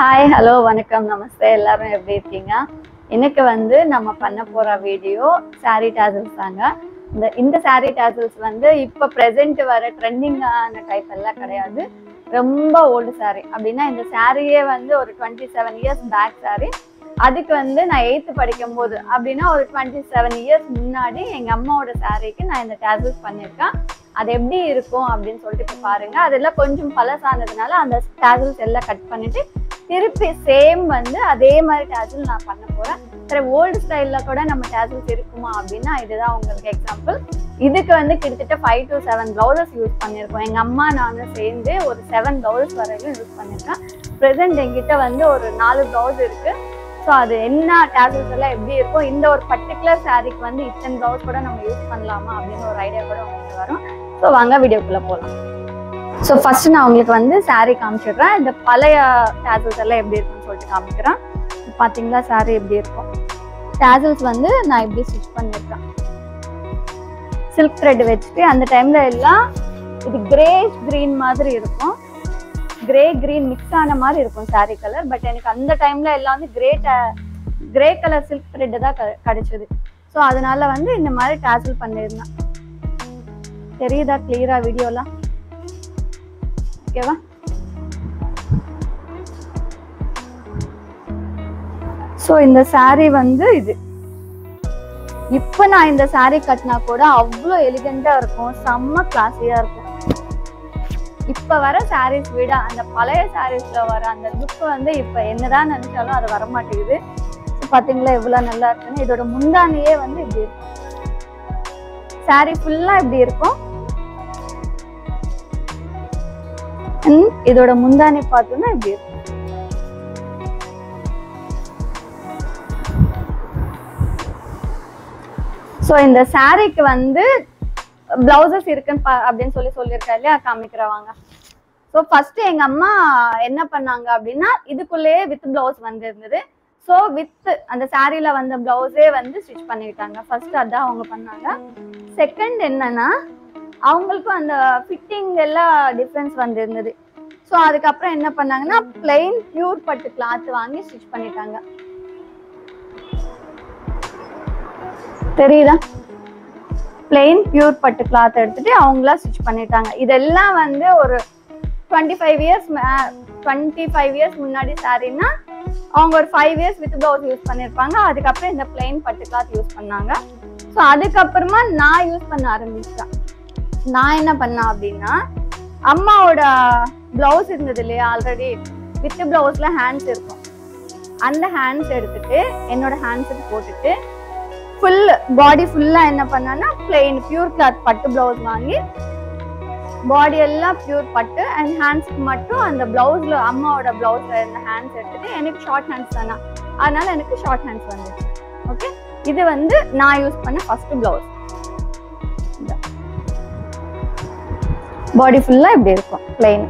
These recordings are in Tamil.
ஹாய் ஹலோ வணக்கம் நமஸ்தே எல்லாரும் எப்படி இருக்கீங்க? இன்னைக்கு வந்து நம்ம பண்ண போற வீடியோ சாரி டாசல்ஸ் தாங்க. இந்த சாரி டாசல்ஸ் வந்து இப்போ ப்ரெசென்ட் வர ட்ரெண்டிங்கான டைப் எல்லாம் கிடையாது. ரொம்ப ஓல்டு சாரி அப்படின்னா இந்த சாரியே வந்து ஒரு 27 இயர்ஸ் பேக் சாரி. அதுக்கு வந்து நான் 8th படிக்கும் போது அப்படின்னா ஒரு 27 இயர்ஸ் முன்னாடி எங்க அம்மாவோட சாரிக்கு நான் இந்த டாசல்ஸ் பண்ணியிருக்கேன். அது எப்படி இருக்கும் அப்படின்னு சொல்லிட்டு இப்போ பாருங்க. அதெல்லாம் கொஞ்சம் பழசானதுனால அந்த டாசல்ஸ் எல்லாம் கட் பண்ணிட்டு திருப்பி சேம் வந்து அதே மாதிரி டாசல் நான் பண்ண போறேன். சரி, ஓல்டு ஸ்டைல்ல கூட நம்ம டாசல்ஸ் இருக்குமா அப்படின்னா இதுதான் உங்களுக்கு எக்ஸாம்பிள். இதுக்கு வந்து கிட்டத்தட்ட 5 to 7 பிளவுசஸ் யூஸ் பண்ணியிருக்கோம். எங்க அம்மா நானும் சேர்ந்து ஒரு 7 பிளவுஸ் வரைக்கும் யூஸ் பண்ணியிருக்கேன். ப்ரெசென்ட் எங்கிட்ட வந்து ஒரு 4 பிளவுஸ் இருக்கு. ஸோ அது என்ன டாசல்ஸ் எல்லாம் எப்படி இருக்கும், இந்த ஒரு பர்டிகுலர் சாரிக்கு வந்து இத்தனை பிளவுஸ் கூட நம்ம யூஸ் பண்ணலாமா அப்படின்னு ஒரு ஐடியா கூட உங்களுக்கு வரும். ஸோ வாங்க வீடியோக்குள்ள போகலாம். ஸோ ஃபர்ஸ்ட் நான் உங்களுக்கு வந்து சாரீ காமிச்சிடுறேன். இந்த பழைய டாசல்ஸ் எல்லாம் எப்படி இருக்குன்னு சொல்லிட்டு காமிக்கிறேன். பார்த்தீங்களா சாரீ எப்படி இருக்கும். டாசல்ஸ் வந்து நான் எப்படி ஸ்டிச் பண்ணியிருக்கேன். சில்க் த்ரெட் வச்சுட்டு அந்த டைம்ல எல்லாம் இது கிரேஷ் கிரீன் மாதிரி இருக்கும். கிரே கிரீன் மிக்ஸ் ஆன மாதிரி இருக்கும் சாரீ கலர். பட் எனக்கு அந்த டைம்ல எல்லாம் வந்து கிரே கலர் சில்க் த்ரெட் தான் கிடைச்சது. ஸோ அதனால வந்து இந்த மாதிரி டாசல் பண்ணியிருந்தேன். தெரியுதா கிளியரா வீடியோலாம்? ஓகேவா? ஸோ இந்த சாரீ வந்து இது இப்போ நான் இந்த சாரீ கட்டினா கூட அவ்வளோ எலிகண்டா இருக்கும், செம்ம கிளாஸியா இருக்கும். இப்ப வர சாரீஸ் விட அந்த பழைய சாரீஸ்ல வர அந்த லுக் வந்து இப்ப என்னதான் நினைச்சாலும் அது வரமாட்டேங்குது. பாத்தீங்களா எவ்வளவு நல்லா இருக்குன்னு. இதோட முந்தானியே வந்து இப்படி இருக்கும். சாரீ ஃபுல்லா இப்படி இருக்கும். இதோட முந்தானி பார்த்தோம்னா இப்படி இருக்கும். ஸோ இந்த சாரீக்கு வந்து பிளவுசஸ் இருக்குன்னு அப்படின்னு சொல்லியிருக்கா இல்லையா, காமிக்கிறவாங்க. ஸோ ஃபர்ஸ்ட் எங்க அம்மா என்ன பண்ணாங்க அப்படின்னா இதுக்குள்ளேயே வித் பிளவுஸ் வந்து இருந்தது. ஸோ வித் அந்த சாரீல வந்த பிளவுஸே வந்து ஸ்டிச் பண்ணிக்கிட்டாங்க. ஃபர்ஸ்ட் அதான் அவங்க பண்ணாங்க. செகண்ட் என்னன்னா அவங்களுக்கும் அந்த ஃபிட்டிங் எல்லாம் டிஃப்ரென்ஸ் வந்து இருந்தது. ஸோ அதுக்கப்புறம் என்ன பண்ணாங்கன்னா பிளெயின் பியூர் பட்டு கிளாத் வாங்கி ஸ்டிச் பண்ணிட்டாங்க. தெரியுதா? பிளெயின் பியூர் பட்டு கிளாத் எடுத்துட்டு அவங்களா ஸ்டிச் பண்ணிட்டாங்க. இதெல்லாம் வந்து ஒரு 25 இயர்ஸ் முன்னாடி சாரின்னா அவங்க ஒரு 5 இயர்ஸ் வித் பிளவுஸ் யூஸ் பண்ணிருப்பாங்க. அதுக்கப்புறம் இந்த பிளெயின் பட்டு கிளாத் யூஸ் பண்ணாங்க. ஸோ அதுக்கப்புறமா நான் யூஸ் பண்ண ஆரம்பிச்சேன். நான் என்ன பண்ணேன் அப்படின்னா அம்மாவோட பிளவுஸ் இருந்தது இல்லையா, ஆல்ரெடி வித் பிளவுஸ்ல ஹேண்ட்ஸ் இருக்கும். அந்த ஹேண்ட்ஸ் எடுத்துட்டு என்னோட ஹேண்ட்ஸுக்கு போட்டுட்டு ஃபுல் பாடி ஃபுல்லா என்ன பண்ணா பிளெயின் பியூர் கிளாத் பட்டு பிளவுஸ் வாங்கி பாடி எல்லாம் பியூர் பட்டு அண்ட் ஹேண்ட்ஸ்க்கு மட்டும் அந்த பிளவுஸ்ல அம்மாவோட பிளவுஸ்ல இருந்த ஹேண்ட்ஸ் எடுத்துட்டு எனக்கு ஷார்ட் ஹேண்ட்ஸ் தானா, அதனால எனக்கு ஷார்ட் ஹேண்ட்ஸ் வந்துச்சு. ஓகே, இது வந்து நான் யூஸ் பண்ண ஃபர்ஸ்ட் பிளவுஸ். பாடி ஃபுல்லா இப்படி இருக்கும் பிளெயின்.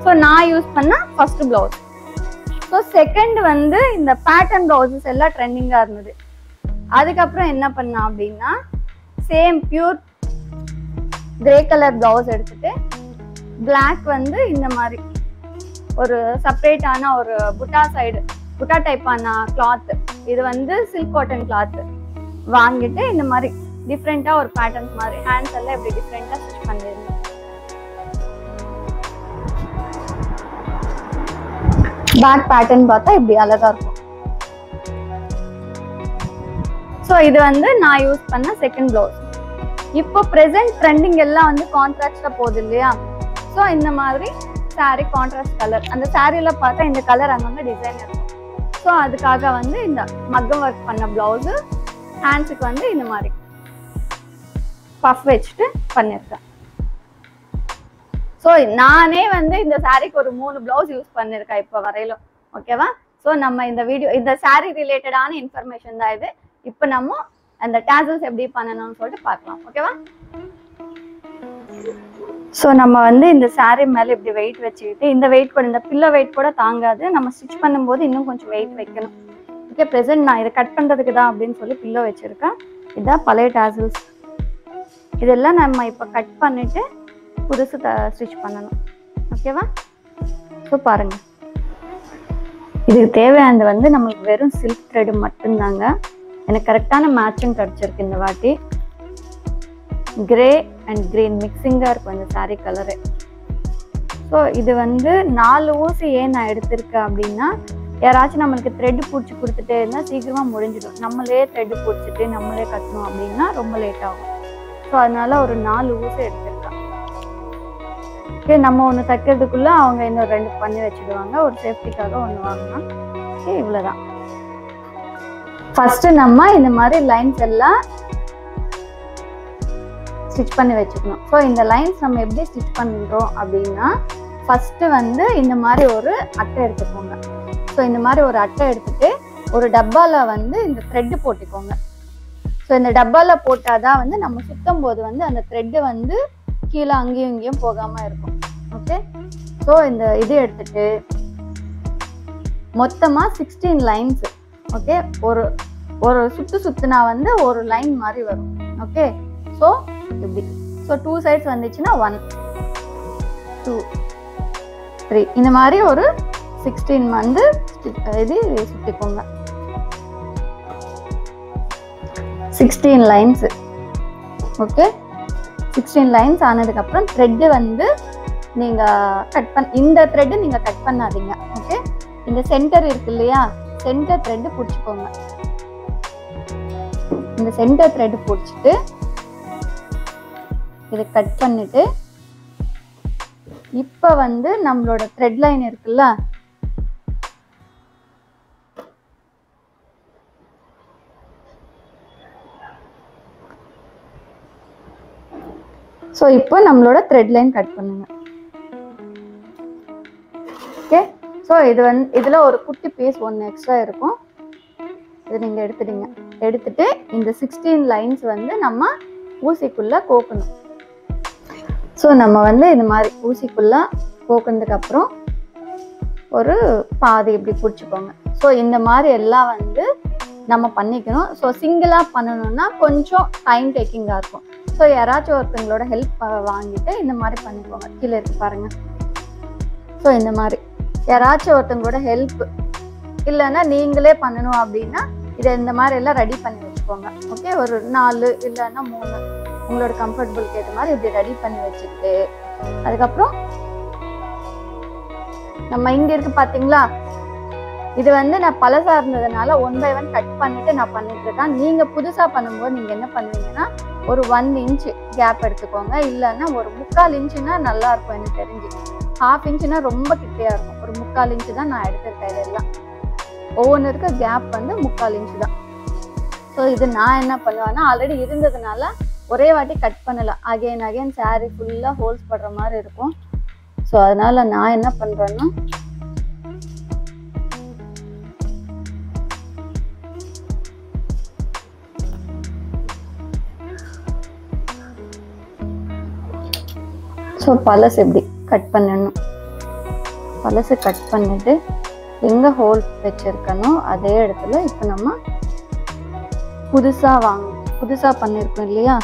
ஸோ நான் யூஸ் பண்ண ஃபர்ஸ்ட் பிளவுஸ். ஸோ செகண்ட் வந்து இந்த பேட்டர்ன் பிளவுசஸ் எல்லாம் ட்ரெண்டிங்கா இருந்தது. அதுக்கப்புறம் என்ன பண்ணா அப்படின்னா same pure grey colour blouse எடுத்துட்டு பிளாக் வந்து இந்த மாதிரி ஒரு செப்பரேட்டான ஒரு புட்டா டைப்பான கிளாத், இது வந்து சில்க் காட்டன் கிளாத் வாங்கிட்டு இந்த மாதிரி டிஃப்ரெண்டா ஒரு பேட்டர்ன்ஸ் மாதிரி ஹேண்ட்ஸ் எல்லாம் இப்படி டிஃப்ரெண்டா ஸ்டிச் பண்ணிருந்தேன். பேக் பேட்டர்ன் பார்த்தா இப்படி அழகா இருக்கும். ஸோ இது வந்து நான் யூஸ் பண்ண செகண்ட் பிளவுஸ். இப்போ ப்ரெசென்ட் ட்ரெண்டிங் எல்லாம் வந்து கான்ட்ராஸ்டா போகுது இல்லையா. ஸோ இந்த மாதிரி சாரீ கான்ட்ராஸ்ட் கலர், அந்த சாரீல பார்த்தா இந்த கலர் அங்கங்க டிசைன் இருக்கும். ஸோ அதுக்காக வந்து இந்த மக்கம் ஒர்க் பண்ண பிளவுஸ் ஹேண்ட்ஸுக்கு வந்து இந்த மாதிரி பஃப் வச்சுட்டு பண்ணிருக்கேன். ஸோ நானே வந்து இந்த சாரீக்கு ஒரு 3 பிளவுஸ் யூஸ் பண்ணிருக்கேன் இப்போ வரையிலும். ஓகேவா? ஸோ நம்ம இந்த வீடியோ இந்த சாரீ ரிலேட்டடான இன்ஃபர்மேஷன் தான் இது. இப்போ நம்ம அந்த டாசல்ஸ் எப்படி பண்ணணும்னு சொல்லிட்டு பார்க்கலாம். ஓகேவா? ஸோ நம்ம வந்து இந்த சாரீ மேலே இப்படி வெயிட் வச்சுக்கிட்டு, இந்த வெயிட் கூட இந்த பில்லோ வெயிட் கூட தாங்காது, நம்ம ஸ்டிச் பண்ணும்போது இன்னும் கொஞ்சம் வெயிட் வைக்கணும். ஓகே, ப்ரெசென்ட் நான் இதை கட் பண்ணுறதுக்கு தான் அப்படின்னு சொல்லி பில்லோ வச்சுருக்கேன். இதுதான் பழைய டாசல்ஸ். இதெல்லாம் நம்ம இப்போ கட் பண்ணிட்டு புதுசு ஸ்டிச் பண்ணணும். ஓகேவா? ஸோ பாருங்கள். இதுக்கு தேவையானது வந்து நம்மளுக்கு வெறும் சில்க் த்ரெட் மட்டும்தாங்க. எனக்கு கரெக்டான மேட்சிங் கிடச்சிருக்கு இந்த வாட்டி. கிரே அண்ட் கிரீன் மிக்சிங்காக இருக்கும் இந்த சாரீ கலரு. ஸோ இது வந்து 4 ஊசி ஏன் நான் எடுத்திருக்கேன் அப்படின்னா, யாராச்சும் நம்மளுக்கு த்ரெட் பிடிச்சி கொடுத்துட்டே இருந்தால் சீக்கிரமாக முடிஞ்சிடும். நம்மளே த்ரெட் பிடிச்சிட்டு நம்மளே கட்டணும் அப்படின்னா ரொம்ப லேட் ஆகும். ஸோ அதனால ஒரு 4 ஊசி எடுத்திருக்கேன். ஓகே, நம்ம ஒன்று தைக்கிறதுக்குள்ளே அவங்க இன்னும் 2 பண்ணி வச்சுடுவாங்க. ஒரு சேஃப்டிக்காக ஒன்று வாங்கினா. ஓகே, இவ்வளோதான். ஃபஸ்ட்டு நம்ம இந்த மாதிரி லைன்ஸ் எல்லாம் ஸ்டிச் பண்ணி வச்சுக்கணும். ஸோ இந்த லைன்ஸ் நம்ம எப்படி ஸ்டிச் பண்ணுறோம் அப்படின்னா, ஃபஸ்ட்டு வந்து இந்த மாதிரி ஒரு அட்டை எடுத்துக்கோங்க. ஸோ இந்த மாதிரி ஒரு அட்டை எடுத்துட்டு ஒரு டப்பாவில் வந்து இந்த த்ரெட்டு போட்டுக்கோங்க. ஸோ இந்த டப்பாவில் போட்டால் தான் வந்து நம்ம சுற்றும் போது வந்து அந்த த்ரெட்டு வந்து கீழே அங்கேயும் இங்கேயும் போகாமல் இருக்கும். ஓகே, ஸோ இந்த இது எடுத்துட்டு மொத்தமாக 16 லைன்ஸ். ஓகே, ஒரு சுற்றுனா வந்து ஒரு லைன் மாதிரி வரும். ஓகே, ஸோ இப்படி. ஸோ 2 சைட்ஸ் வந்துச்சுன்னா 1 2 3 இந்த மாதிரி ஒரு 16 வந்து இது சுற்றிக்கோங்க. 16 லைன்ஸ். ஓகே, 16 லைன்ஸ் ஆனதுக்கப்புறம் த்ரெட்டு வந்து நீங்கள் இந்த த்ரெட்டு நீங்கள் கட் பண்ணாதீங்க. ஓகே, இந்த சென்டர் இருக்கு இல்லையா, சென்டர் த்ரெட்டு பிடிச்சிக்கோங்க. இந்த சென்டர் த்ரெட் பிடிச்சிட்டு இதை கட் பண்ணிட்டு, இப்போ வந்து நம்மளோட த்ரெட் லைன் இருக்குல்ல, ஸோ இப்போ நம்மளோட த்ரெட் லைன் கட் பண்ணுங்க. ஓகே, ஸோ இது வந்து இதில் ஒரு குட்டி பீஸ் 1 எக்ஸ்ட்ரா இருக்கும். இது நீங்கள் எடுத்துடுங்க. எடுத்துட்டு இந்த 16 லைன்ஸ் வந்து நம்ம ஊசிக்குள்ளே கோக்கணும். ஸோ நம்ம வந்து இந்த மாதிரி ஊசிக்குள்ளே கோக்குனதுக்கப்புறம் ஒரு பாதி இப்படி பிடிச்சிக்கோங்க. ஸோ இந்த மாதிரி எல்லாம் வந்து நம்ம பண்ணிக்கணும். ஸோ சிங்கிளாக பண்ணணும்னா கொஞ்சம் டைம் டேக்கிங்காக இருக்கும். ஸோ யாராச்சும் ஒருத்தங்களோட ஹெல்ப் வாங்கிட்டு இந்த மாதிரி பண்ணிக்கோங்க. கீழே இருக்கு பாருங்கள். ஸோ இந்த மாதிரி யாராச்சும் ஒருத்தங்களோட ஹெல்ப் இல்லைன்னா நீங்களே பண்ணணும் அப்படின்னா இதை இந்த மாதிரி எல்லாம் ரெடி பண்ணி வச்சுக்கோங்க. ஓகே, ஒரு 4 இல்லைன்னா 3 உங்களோட கம்ஃபர்டபுளுக்கு ஏற்ற மாதிரி இப்படி ரெடி பண்ணி வச்சுக்கிட்டு, அதுக்கப்புறம் நம்ம இங்கே இருக்கு பார்த்தீங்களா, இது வந்து நான் பழசா இருந்ததுனால 1 by 1 கட் பண்ணிட்டு நான் பண்ணிட்டு இருக்கேன். நீங்கள் புதுசாக பண்ணும்போது நீங்கள் என்ன பண்ணுவீங்கன்னா ஒரு 1 இன்ச் கேப் எடுத்துக்கோங்க. இல்லைன்னா ஒரு 3/4 இன்ச்சுனா நல்லா இருக்கும். எனக்கு தெரிஞ்சு 1/2 இன்ச்சுனா ரொம்ப கிட்டையா இருக்கும். ஒரு 3/4 இன்ச்சு தான் நான் எடுத்திருக்கேன். இதெல்லாம் ஒவ்வொன்று இருக்க கேப் வந்து 3/4 இன்ச்சு தான். ஸோ இது நான் என்ன பண்ணுவேன்னா, ஆல்ரெடி இருந்ததுனால ஒரே வாட்டி கட் பண்ணலாம். அகைன் சாரீ ஃபுல்லாக ஹோல்ஸ் படுற மாதிரி இருக்கும். ஸோ அதனால நான் என்ன பண்ணுறேன்னா, ஸோ பழசு எப்படி கட் பண்ணணும். பழசு கட் பண்ணிட்டு எங்கே ஹோல் வச்சிருக்கணும் அதே இடத்துல இப்போ நம்ம புதுசாக பண்ணியிருக்கோம் இல்லையா,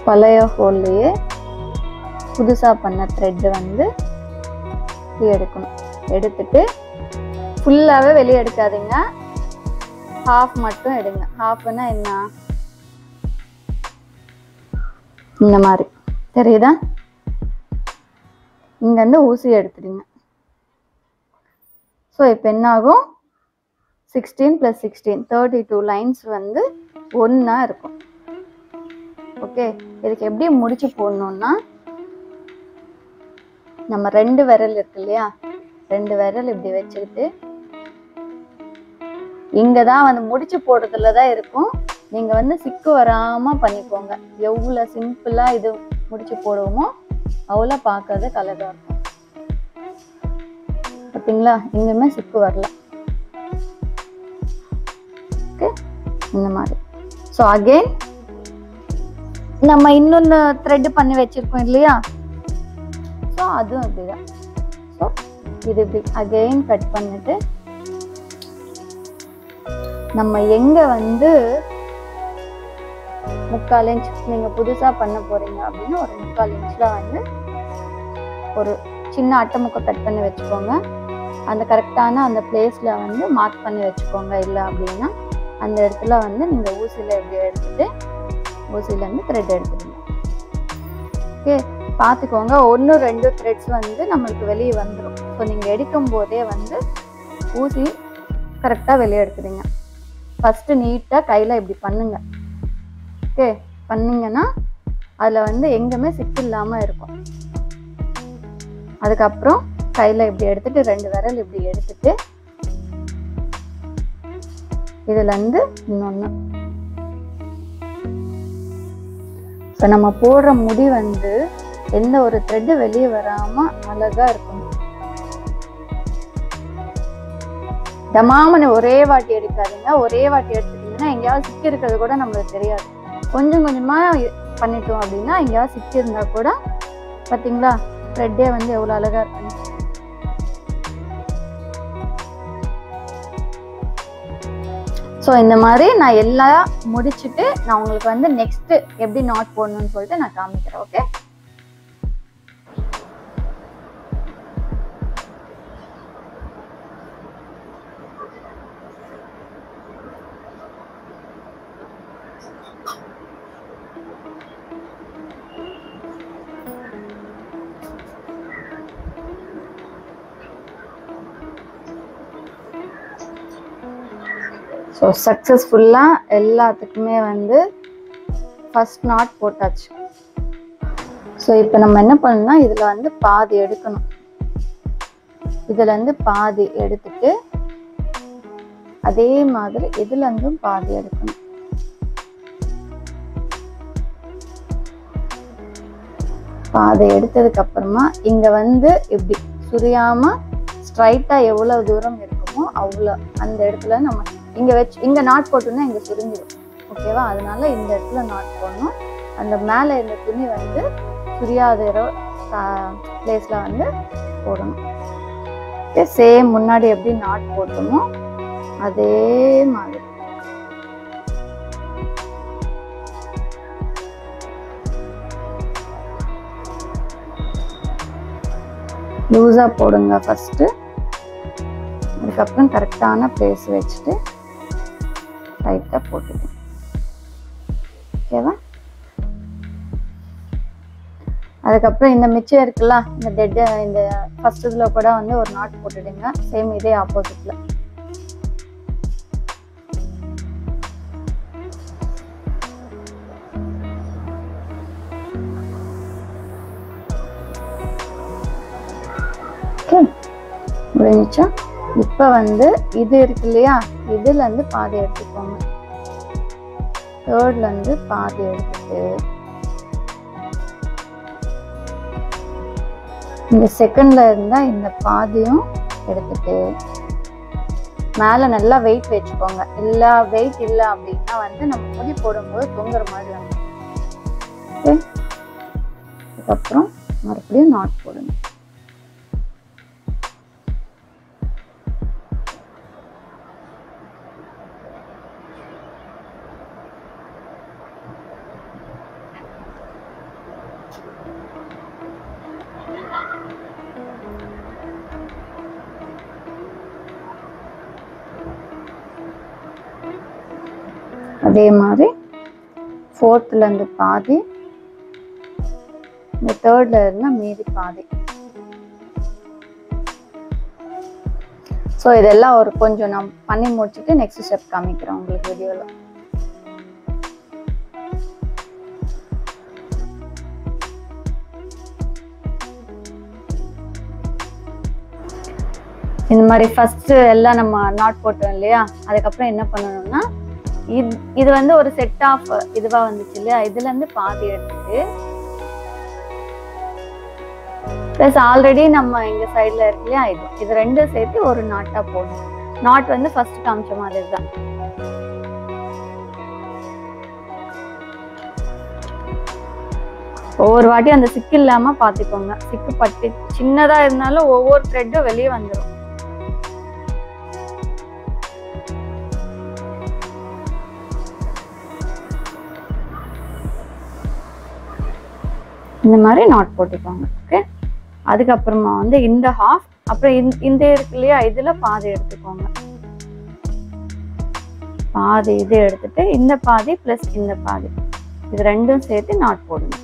பழைய ஹோல்லையே புதுசாக பண்ண த்ரெட்டு வந்து எடுக்கணும். எடுத்துட்டு ஃபுல்லாகவே வெளியே எடுக்காதீங்க, ஹாஃப் மட்டும் எடுங்க. ஹாஃப்னா என்ன, இந்த மாதிரி தெரியுதா, இங்கேருந்து ஊசி எடுத்துடுங்க. ஸோ இப்போ என்ன ஆகும், 16 + 16 32 லைன்ஸ் வந்து ஒன்றா இருக்கும். ஓகே, இதுக்கு எப்படி முடிச்சு போடணும்னா, நம்ம 2 விரல் இருக்கு இல்லையா, 2 விரல் இப்படி வச்சுக்கிட்டு இங்கே தான் வந்து முடிச்சு போடுறதுல தான் இருக்கும். நீங்கள் வந்து சிக்கு வராமல் பண்ணிக்கோங்க. எவ்வளோ சிம்பிளாக இது முடிச்சு போடுவோமோ அவ்வளோ பார்க்கறது கலராக இருக்கும். பார்த்தீங்களா, எங்கேயுமே சிக்கு வரல. ஓகே, இந்த மாதிரி. ஸோ அகெயின் நம்ம இன்னொன்று த்ரெட் பண்ணி வச்சுருக்கோம் இல்லையா, ஸோ அதுவும் அப்படிதான். ஸோ இது இப்படி அகெயின் கட் பண்ணிட்டு நம்ம எங்கே வந்து 3/4 இன்ச் நீங்கள் புதுசாக பண்ண போகிறீங்க அப்படின்னா ஒரு 3/4 இன்ச்சில் வந்து ஒரு சின்ன அட்டை முக்கை கட் பண்ணி வச்சுக்கோங்க. அந்த கரெக்டான அந்த பிளேஸில் வந்து மார்க் பண்ணி வச்சுக்கோங்க. இல்லை அப்படின்னா அந்த இடத்துல வந்து நீங்கள் ஊசியில் எப்படி எடுத்துகிட்டு ஊசியிலேருந்து த்ரெட் எடுத்துடுங்க. ஓகே, பார்த்துக்கோங்க 1-2 த்ரெட்ஸ் வந்து நம்மளுக்கு வெளியே வந்துடும். ஸோ நீங்கள் எடுக்கும் போதே வந்து ஊசி கரெக்டாக வெளியே எடுத்துடுங்க. ஃபஸ்ட்டு நீட்டாக கையில் இப்படி பண்ணுங்க. ஓகே, பண்ணிங்கன்னா அதில் வந்து எங்கேயுமே சிக்கு இல்லாமல் இருக்கும். அதுக்கப்புறம் கையில் இப்படி எடுத்துட்டு 2 விரல் இப்படி எடுத்துட்டு இதுலேருந்து இன்னொன்று. ஸோ நம்ம போடுற முடி வந்து எந்த ஒரு த்ரெட்டு வெளியே வராமல் அழகாக இருக்கணும். தமாமனை ஒரே வாட்டி எடுக்காதீங்க. ஒரே வாட்டி எடுத்துட்டீங்கன்னா எங்கேயாவது சிக்கி இருக்கிறது கூட நம்மளுக்கு தெரியாது. கொஞ்சம் கொஞ்சமாக பண்ணிட்டோம் அப்படின்னா எங்கேயாவது சிக்கி இருந்தால் கூட பார்த்தீங்களா த்ரெட்டே வந்து எவ்வளோ அழகாக இருக்குன்னு. ஸோ இந்த மாதிரி நான் எல்லாம் முடிச்சுட்டு நான் உங்களுக்கு வந்து நெக்ஸ்ட் எப்படி நாட் போடணும்னு சொல்லிட்டு நான் காமிக்கிறேன். ஓகே, ஸோ சக்ஸஸ்ஃபுல்லாக எல்லாத்துக்குமே வந்து ஃபர்ஸ்ட் நாட் போட்டாச்சு. ஸோ இப்போ நம்ம என்ன பண்ணணும்னா இதில் வந்து பாதி எடுக்கணும். இதுலேருந்து பாதி எடுத்துட்டு அதே மாதிரி இதுலேருந்தும் பாதி எடுக்கணும். பாதி எடுத்ததுக்கு அப்புறமா இங்கே வந்து இப்படி சுரியாமல் ஸ்ட்ரைட்டாக எவ்வளோ தூரம் இருக்குமோ அவ்வளோ அந்த இடத்துல நம்ம இங்கே வச்சு இங்கே நாட் போட்டோம்னா இங்கே சுருங்கிடும். ஓகேவா, அதனால இந்த இடத்துல நாட் போடணும். அந்த மேலே இந்த துணி வந்து சுரியாத பிளேஸில் வந்து போடணும். ஓகே, சேம் முன்னாடி எப்படி நாட் போட்டோமோ அதே மாதிரி. லூஸாக போடுங்க ஃபஸ்ட்டு. அதுக்கப்புறம் கரெக்டான பிளேஸ் வச்சுட்டு டைட்டாக போட்டுட்டு. ஓகேவா, அதுக்கப்புறம் இந்த மிச்சம் இருக்குல்ல இந்த டெட்டு இந்த ஃபர்ஸ்ட் இதில் கூட வந்து ஒரு நாட் போட்டுடுங்க. சேம் இதே ஆப்போசிட்டில். ஓகே, முடிஞ்சிச்சா? இப்போ வந்து இது இருக்கு இல்லையா, இதுலேருந்து பாதி எடுத்துக்கோங்க. தேர்ட்லேருந்து பாதி எடுத்துட்டு இந்த செகண்ட்ல இருந்தால் இந்த பாதியும் எடுத்துட்டு மேலே நல்லா வெயிட் வச்சுக்கோங்க. இல்லை வெயிட் இல்லை அப்படின்னா வந்து நம்ம முடி போடும்போது தொங்குற மாதிரி வந்து. ஓகே, அதுக்கப்புறம் மறுபடியும் நாட் போடுங்க. அதே மாதிரி ஃபோர்த்துலேருந்து பாதி, இந்த தேர்ட்ல இருந்தால் மீதி பாதி. ஸோ இதெல்லாம் ஒரு கொஞ்சம் நான் பண்ணி முடிச்சுட்டு நெக்ஸ்ட் ஸ்டெப் காமிக்கிறேன் உங்களுக்கு வீடியோவில். இந்த மாதிரி ஃபர்ஸ்ட் எல்லாம் நம்ம நாட் போட்டோம் இல்லையா, அதுக்கப்புறம் என்ன பண்ணணும்னா இது வந்து ஒரு செட் ஆஃப் இதுவா வந்துச்சு இல்லையா, இதுல இருந்து பாதி எடுத்துட்டு பிளஸ் ஆல்ரெடி நம்ம எங்க சைட்ல இருக்கு இல்லையா இது ரெண்டும் சேர்த்து ஒரு நாட்டா போடணும். நாட் வந்து ஃபர்ஸ்ட் காமிச்ச மாதிரி தான். ஒவ்வொரு வாட்டி அந்த சிக்கு இல்லாம பாத்துக்கோங்க. சிக்கு பட்டு சின்னதா இருந்தாலும் ஒவ்வொரு த்ரெட்டும் வெளியே வந்துடும். இந்த மாதிரி நாட் போட்டுக்கோங்க. ஓகே, அதுக்கப்புறமா வந்து இந்த ஹாஃப், அப்புறம் இந்த இருக்கு இல்லையா, இதுல பாதி எடுத்துக்கோங்க. பாதி இது எடுத்துட்டு இந்த பாதி பிளஸ் இந்த பாதி இது ரெண்டும் சேர்த்து நாட் போடுங்க.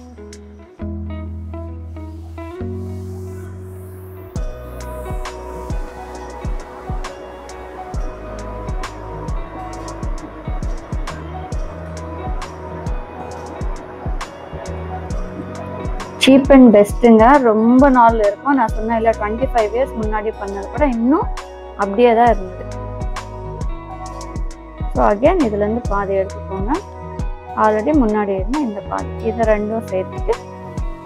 சீப் அண்ட் பெஸ்ட்டுங்க. ரொம்ப நாள் இருக்கும். நான் சொன்னேன் இல்லை, 25 இயர்ஸ் முன்னாடி பண்ணது கூட இன்னும் அப்படியே தான் இருந்தது. ஸோ அகேன் இதுலேருந்து பாதி எடுத்துக்கோங்க. ஆல்ரெடி முன்னாடி இருந்தால் இந்த பாதி, இதை ரெண்டும் சேர்த்துட்டு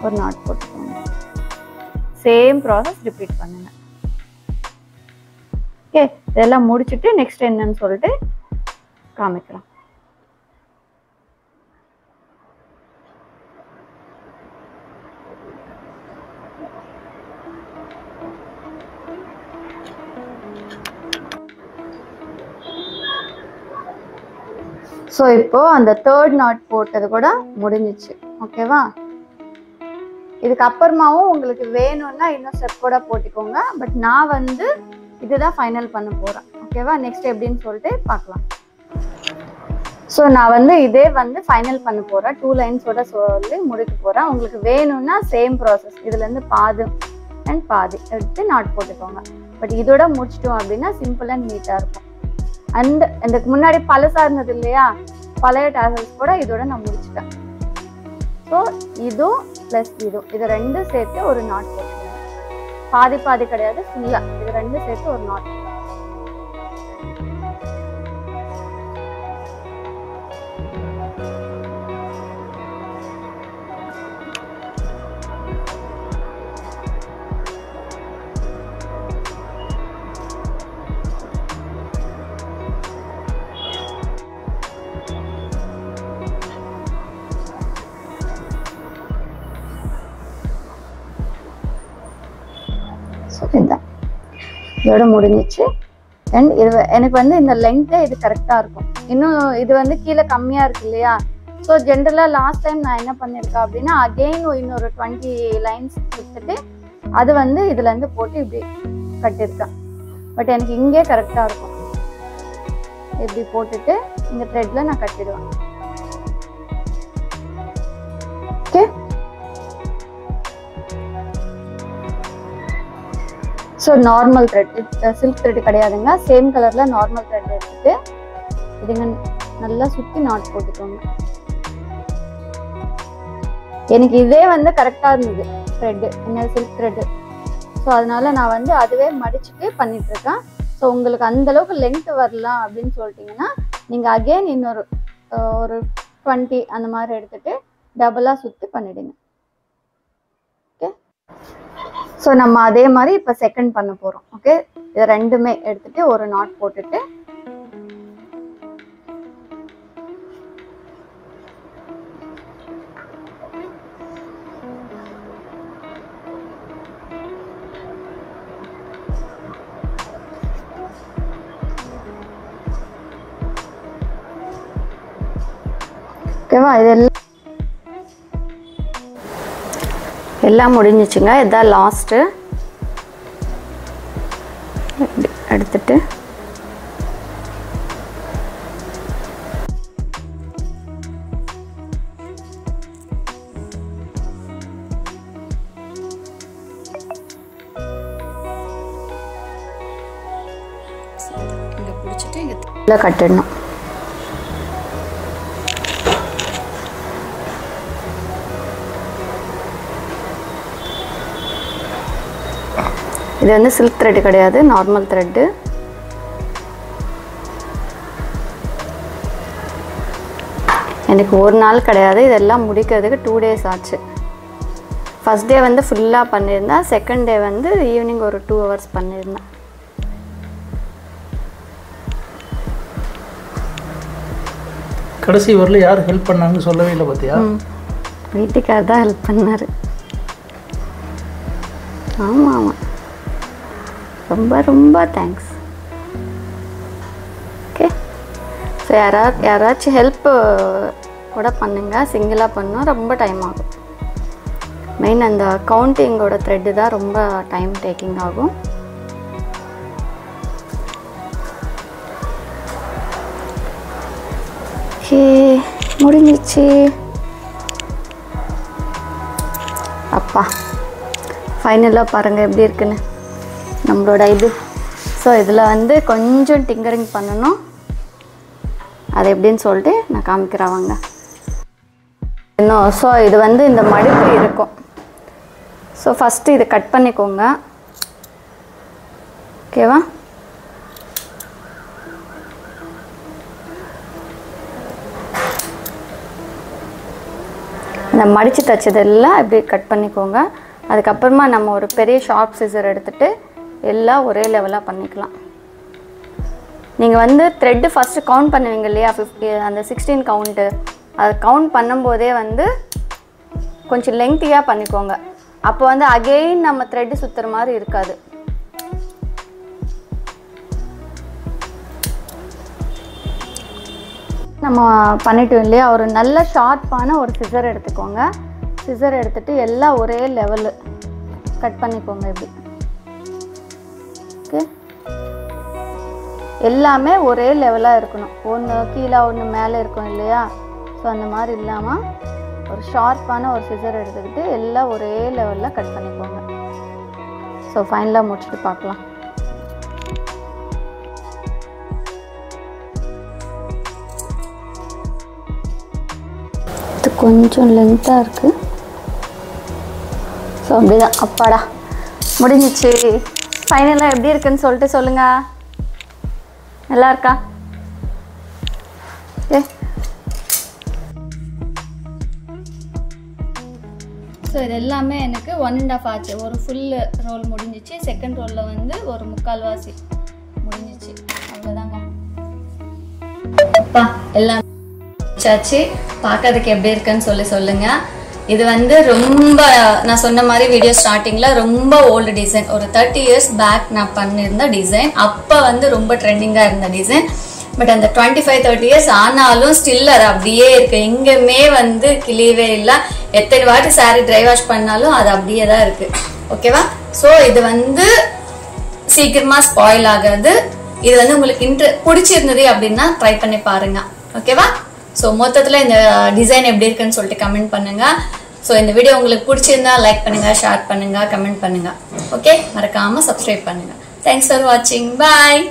ஒரு நாட் போட்டுக்கோங்க. சேம் ப்ராசஸ் ரிப்பீட் பண்ணுங்க. ஓகே, இதெல்லாம் முடிச்சுட்டு நெக்ஸ்ட் என்னன்னு சொல்லிட்டு காமிக்கலாம். ஸோ இப்போ அந்த தேர்ட் நாட் போட்டது கூட முடிஞ்சிச்சு. ஓகேவா, இதுக்கு அப்புறமாவும் உங்களுக்கு வேணும்னா இன்னும் ஸ்டெப் கூட போட்டுக்கோங்க. பட் நான் வந்து இதுதான் ஃபைனல் பண்ண போகிறேன். ஓகேவா, நெக்ஸ்ட் எப்படின்னு சொல்லிட்டு பார்க்கலாம். ஸோ நான் வந்து இதே வந்து ஃபைனல் பண்ண போகிறேன். 2 லைன்ஸோட சொல்லி முடிக்க போகிறேன். உங்களுக்கு வேணும்னா சேம் ப்ராசஸ், இதுலேருந்து பாதி அண்ட் பாதி எடுத்து நாட் போட்டுக்கோங்க. பட் இதோட முடிச்சிட்டோம் அப்படின்னா சிம்பிள் அண்ட் நீட்டாக இருக்கும். அண்ட் இதுக்கு முன்னாடி பழசா இருந்தது இல்லையா, பழைய டாசல்ஸ் கூட இதோட நான் முடிச்சிட்டேன். ஸோ இதுவும் ப்ளஸ் இது ரெண்டும் சேர்த்து ஒரு நாட் போட்டுக்கோங்க. பாதி பாதி கிடையாது, ஃபுல்லா இது ரெண்டும் சேர்த்து ஒரு நாட். இதோட முடிஞ்சிச்சு. அண்ட் இது எனக்கு வந்து இந்த லென்த்தே இது கரெக்டாக இருக்கும். இன்னும் இது வந்து கீழே கம்மியாக இருக்கு இல்லையா. ஸோ ஜென்ரலாக லாஸ்ட் டைம் நான் என்ன பண்ணியிருக்கேன் அப்படின்னா, அகெயின் இன்னொரு 20 லைன்ஸ் கொடுத்துட்டு அது வந்து இதுலேருந்து போட்டு இப்படி கட்டியிருக்கேன். பட் எனக்கு இங்கே கரெக்டாக இருக்கும். இப்படி போட்டுட்டு இந்த த்ரெட்ல நான் கட்டிடுவேன். Okay, so normal thread, silk thread கிடையாதுங்க. சேம் கலரில் நார்மல் த்ரெட் எடுத்துட்டு இதுங்க நல்லா சுற்றி நாட் போட்டுக்கோங்க. எனக்கு இதே வந்து கரெக்டாக இருந்தது த்ரெட்டு, என்ன சில்க் த்ரெட்டு. ஸோ அதனால நான் வந்து அதுவே மடிச்சுட்டு பண்ணிட்டு இருக்கேன். ஸோ உங்களுக்கு அந்தளவுக்கு லென்த் வரலாம் அப்படின்னு சொல்லிட்டிங்கன்னா நீங்கள் அகெயின் இன்னொரு ஒரு 20 அந்த மாதிரி எடுத்துட்டு டபுளாக சுற்றி பண்ணிடுங்க. ஓகே, ஸோ நம்ம அதே மாதிரி இப்போ செகண்ட் பண்ண போகிறோம். ஓகே, இது ரெண்டுமே எடுத்துட்டு ஒரு நாட் போட்டுட்டு ஓகேவா, எல்லாம் முடிஞ்சிச்சுங்க. இதுதான் லாஸ்ட்டு. எடுத்துட்டு இங்கே பிடிச்சிட்டு இங்கே கட்டிடணும். இது வந்து சில்க் த்ரெட் கிடையாது, நார்மல் த்ரெட்டு. எனக்கு ஒரு நாள் கிடையாது, இதெல்லாம் முடிக்கிறதுக்கு 2 days ஆச்சு. ஃபர்ஸ்ட் டே வந்து ஃபுல்லாக பண்ணியிருந்தேன், செகண்ட் டே வந்து ஈவினிங் ஒரு 2 hours பண்ணியிருந்தேன். கடைசி வரல யார் ஹெல்ப் பண்ணாங்கன்னு சொல்லவே இல்லை பார்த்தியா? வீட்டுக்கார் தான் ஹெல்ப் பண்ணார். ஆமாம் ஆமாம், ரொம்ப ரொம்ப தேங்க்ஸ். ஓகே, ஸோ யாராச்சும் ஹெல்ப் கூட பண்ணுங்க. சிங்கிளாக பண்ணால் ரொம்ப டைம் ஆகும். மெயின் அந்த கவுண்டிங்கோட த்ரெட்டு தான் ரொம்ப டைம் டேக்கிங் ஆகும். ஓகே, முடிஞ்சிச்சு. அப்பா ஃபைனலாக பாருங்கள் எப்படி இருக்குன்னு நம்மளோட இது. ஸோ இதில் வந்து கொஞ்சம் டிங்கரிங் பண்ணணும். அது எப்படின்னு சொல்லிட்டு நான் காமிக்கிறேன் வாங்க. இன்னும் ஸோ இது வந்து இந்த மடிப்பு இருக்கும். ஸோ ஃபஸ்ட்டு இதை கட் பண்ணிக்கோங்க. ஓகேவா? இந்த மடித்து தைச்சதெல்லாம் இப்படி கட் பண்ணிக்கோங்க. அதுக்கப்புறமா நம்ம ஒரு பெரிய ஷார்ப் சிசர் எடுத்துகிட்டு எல்லாம் ஒரே லெவலாக பண்ணிக்கலாம். நீங்கள் வந்து த்ரெட்டு ஃபஸ்ட்டு கவுண்ட் பண்ணுவீங்க இல்லையா, 50 அந்த 16 கவுண்ட்டு, அதை கவுண்ட் பண்ணும்போதே வந்து கொஞ்சம் லெங்க்த்தியாக பண்ணிக்கோங்க. அப்போ வந்து அகெயின் நம்ம த்ரெட்டு சுற்றுற மாதிரி இருக்காது. நம்ம பண்ணிட்டோம் இல்லையா, ஒரு நல்ல ஷார்ப்பான ஒரு சிசர் எடுத்துக்கோங்க. சிசர் எடுத்துகிட்டு எல்லாம் ஒரே லெவலு கட் பண்ணிக்கோங்க இப்படி. ஓகே, எல்லாமே ஒரே லெவலாக இருக்கணும். ஒன்று கீழே ஒன்று மேலே இருக்கும் இல்லையா, ஸோ அந்த மாதிரி இல்லாமல் ஒரு ஷார்ப்பான ஒரு சிசர் எடுத்துக்கிட்டு எல்லாம் ஒரே லெவலில் கட் பண்ணிக்கோங்க. ஸோ ஃபைனலாக முடிச்சுட்டு பார்க்கலாம். இது கொஞ்சம் லென்த்தாக இருக்குது. ஸோ அப்படிதான். அப்பாடா முடிஞ்சிச்சு. ஃபைனலாக எப்படி இருக்குன்னு சொல்லிட்டு சொல்லுங்கள். நல்லா இருக்கா? ஓகே, ஸோ இது எல்லாமே எனக்கு 1.5 ஆச்சு. ஒரு ஃபுல் ரோல் முடிஞ்சிச்சு. செகண்ட் ரோலில் வந்து ஒரு 3/4 முடிஞ்சிச்சு. அவ்வளோதாங்க. அப்பா எல்லாம் சாச்சு. பார்க்கறதுக்கு எப்படி இருக்குன்னு சொல்லுங்கள். இது வந்து ரொம்ப நான் சொன்ன மாதிரி வீடியோ ஸ்டார்டிங்கில் ரொம்ப ஓல்டு டிசைன். ஒரு 30 இயர்ஸ் பேக் நான் பண்ணியிருந்த டிசைன். அப்போ வந்து ரொம்ப ட்ரெண்டிங்காக இருந்த டிசைன். பட் அந்த 25-30 இயர்ஸ் ஆனாலும் ஸ்டில் அது அப்படியே இருக்கு. எங்கேயுமே வந்து கிளியவே இல்லை. எத்தனை வாட்டி சாரி ட்ரை வாஷ் பண்ணாலும் அது அப்படியே தான் இருக்கு. ஓகேவா? ஸோ இது வந்து சீக்கிரமா ஸ்பாயில் ஆகாது. இது வந்து உங்களுக்கு பிடிச்சிருந்தது அப்படின்னா ட்ரை பண்ணி பாருங்க. ஓகேவா? ஸோ மொத்தத்தில் இந்த டிசைன் எப்படி இருக்குன்னு சொல்லிட்டு கமெண்ட் பண்ணுங்க. ஸோ இந்த வீடியோ உங்களுக்கு பிடிச்சிருந்தா லைக் பண்ணுங்க, ஷேர் பண்ணுங்க, கமெண்ட் பண்ணுங்க. ஓகே, மறக்காம சப்ஸ்கிரைப் பண்ணுங்க. தேங்க்ஸ் ஃபார் வாட்சிங். பாய்.